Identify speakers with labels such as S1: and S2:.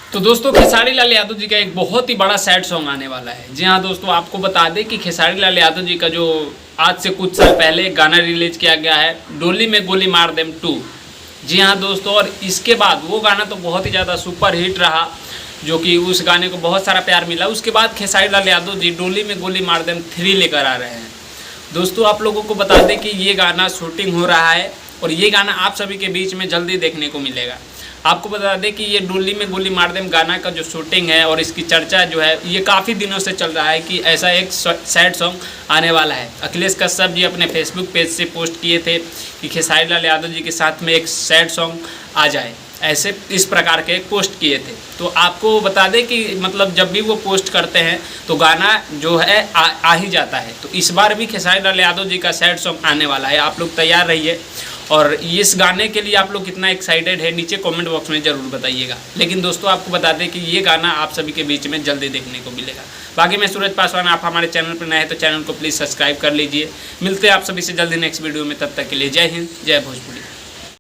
S1: तो दोस्तों खेसारी लाल यादव जी का एक बहुत ही बड़ा सैड सॉन्ग आने वाला है। जी हाँ दोस्तों, आपको बता दें कि खेसारी लाल यादव जी का जो आज से कुछ साल पहले एक गाना रिलीज किया गया है, डोली में गोली मार देम 2। जी हाँ दोस्तों, और इसके बाद वो गाना तो बहुत ही ज़्यादा सुपर हिट रहा, जो कि उस गाने को बहुत सारा प्यार मिला। उसके बाद खेसारी लाल यादव जी डोली में गोली मार देम 3 लेकर आ रहे हैं। दोस्तों आप लोगों को बता दें कि ये गाना शूटिंग हो रहा है और ये गाना आप सभी के बीच में जल्दी देखने को मिलेगा। आपको बता दें कि ये डोली में गोली मार देम गाना का जो शूटिंग है और इसकी चर्चा जो है ये काफ़ी दिनों से चल रहा है कि ऐसा एक सैड सॉन्ग आने वाला है। अखिलेश कश्यप जी अपने फेसबुक पेज से पोस्ट किए थे कि खेसारी लाल यादव जी के साथ में एक सैड सॉन्ग आ जाए, ऐसे इस प्रकार के पोस्ट किए थे। तो आपको बता दें कि मतलब जब भी वो पोस्ट करते हैं तो गाना जो है आ ही जाता है। तो इस बार भी खेसारी लाल यादव जी का सैड सॉन्ग आने वाला है, आप लोग तैयार रहिए। और इस गाने के लिए आप लोग कितना एक्साइटेड है नीचे कमेंट बॉक्स में ज़रूर बताइएगा। लेकिन दोस्तों आपको बता दें कि ये गाना आप सभी के बीच में जल्दी देखने को मिलेगा। बाकी मैं सूरज पासवान, आप हमारे चैनल पर नए हैं तो चैनल को प्लीज़ सब्सक्राइब कर लीजिए। मिलते हैं आप सभी से जल्दी नेक्स्ट वीडियो में, तब तक के लिए जय हिंद, जय भोजपुरी।